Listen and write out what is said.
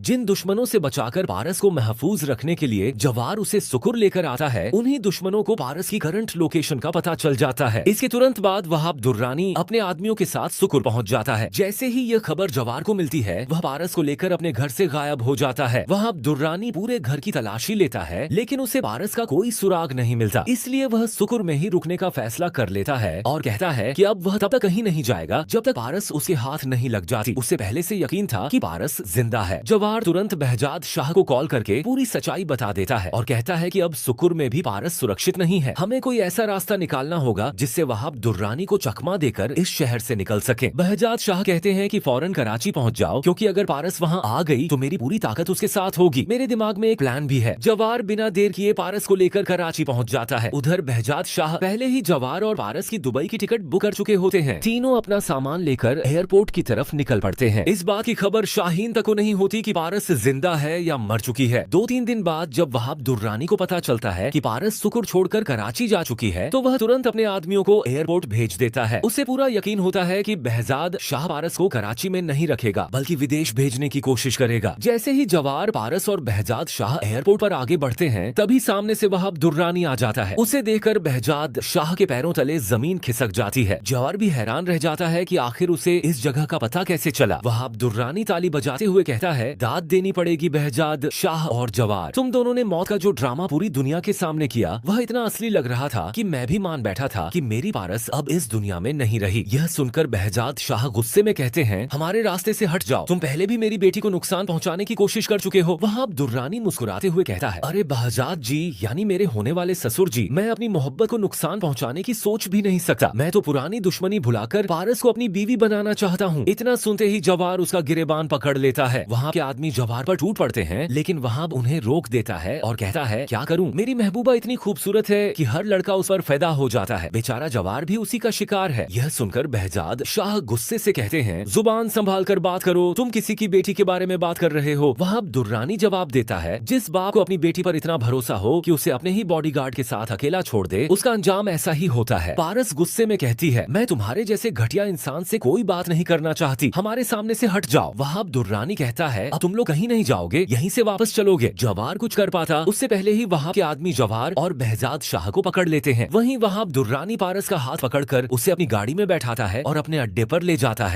जिन दुश्मनों से बचाकर पारस को महफूज रखने के लिए जवार उसे सुकुर लेकर आता है, उन्हीं दुश्मनों को पारस की करंट लोकेशन का पता चल जाता है। इसके तुरंत बाद वहाब दुर्रानी अपने आदमियों के साथ सुकुर पहुंच जाता है। जैसे ही यह खबर जवार को मिलती है, वह पारस को लेकर अपने घर से गायब हो जाता है। वहाब दुर्रानी पूरे घर की तलाशी लेता है, लेकिन उसे पारस का कोई सुराग नहीं मिलता। इसलिए वह सुकुर में ही रुकने का फैसला कर लेता है और कहता है कि अब वह तब तक कहीं नहीं जाएगा जब तक पारस उसके हाथ नहीं लग जाती। उसे पहले से यकीन था कि पारस जिंदा है। जवार तुरंत बहजाद शाह को कॉल करके पूरी सच्चाई बता देता है और कहता है कि अब सुकुर में भी पारस सुरक्षित नहीं है। हमें कोई ऐसा रास्ता निकालना होगा जिससे वहाब दुर्रानी को चकमा देकर इस शहर से निकल सके। बहजाद शाह कहते हैं कि फौरन कराची पहुंच जाओ, क्योंकि अगर पारस वहां आ गई तो मेरी पूरी ताकत उसके साथ होगी। मेरे दिमाग में एक प्लान भी है। जवार बिना देर किए पारस को लेकर कराची पहुंच जाता है। उधर बहजाद शाह पहले ही जवार और पारस की दुबई की टिकट बुक कर चुके होते हैं। तीनों अपना सामान लेकर एयरपोर्ट की तरफ निकल पड़ते हैं। इस बात की खबर शाहीन तक को नहीं होती कि पारस जिंदा है या मर चुकी है। 2-3 दिन बाद जब वहाब दुर्रानी को पता चलता है कि पारस सुकुर छोड़कर कराची जा चुकी है, तो वह तुरंत अपने आदमियों को एयरपोर्ट भेज देता है। उसे पूरा यकीन होता है कि बहजाद शाह पारस को कराची में नहीं रखेगा, बल्कि विदेश भेजने की कोशिश करेगा। जैसे ही जवार, पारस और बहजाद शाह एयरपोर्ट पर आगे बढ़ते हैं, तभी सामने से वहाब दुर्रानी आ जाता है। उसे देखकर बहजाद शाह के पैरों तले जमीन खिसक जाती है। जवार भी हैरान रह जाता है कि आखिर उसे इस जगह का पता कैसे चला। वहाब दुर्रानी ताली बजाते हुए कहता है, दाद देनी पड़ेगी बहजाद शाह और जवार। तुम दोनों ने मौत का जो ड्रामा पूरी दुनिया के सामने किया, वह इतना असली लग रहा था कि मैं भी मान बैठा था कि मेरी पारस अब इस दुनिया में नहीं रही। यह सुनकर बहजाद शाह गुस्से में कहते हैं, हमारे रास्ते से हट जाओ, तुम पहले भी मेरी बेटी को नुकसान पहुंचाने की कोशिश कर चुके हो। वहाब दुर्रानी मुस्कुराते हुए कहता है, अरे बहजाद जी, यानी मेरे होने वाले ससुर जी, मैं अपनी मोहब्बत को नुकसान पहुंचाने की सोच भी नहीं सकता। मैं तो पुरानी दुश्मनी भुलाकर पारस को अपनी बीवी बनाना चाहता हूँ। इतना सुनते ही जवार उसका गिरेबान पकड़ लेता है। वहाँ के आदमी जवार पर टूट पड़ते हैं, लेकिन वहाब उन्हें रोक देता है और कहता है, क्या करूं, मेरी महबूबा इतनी खूबसूरत है कि हर लड़का उस पर फिदा हो जाता है। बेचारा जवार भी उसी का शिकार है। यह सुनकर बहजाद शाह गुस्से से कहते हैं, जुबान संभाल कर बात करो, तुम किसी की बेटी के बारे में बात कर रहे हो। वहाब दुर्रानी जवाब देता है, जिस बाप को अपनी बेटी पर इतना भरोसा हो कि उसे अपने ही बॉडीगार्ड के साथ अकेला छोड़ दे, उसका अंजाम ऐसा ही होता है। पारस गुस्से में कहती है, मैं तुम्हारे जैसे घटिया इंसान से कोई बात नहीं करना चाहती, हमारे सामने से हट जाओ। वहाब दुर्रानी कहता है, अब तुम लोग कहीं नहीं जाओगे, यहीं से वापस चलोगे। जवार कुछ कर पाता उससे पहले ही वहां के आदमी जवार और बहजाद शाह को पकड़ लेते हैं। वहीं वहाब दुर्रानी पारस का हाथ पकड़कर उसे अपनी गाड़ी में बैठाता है और अपने अड्डे पर ले जाता है।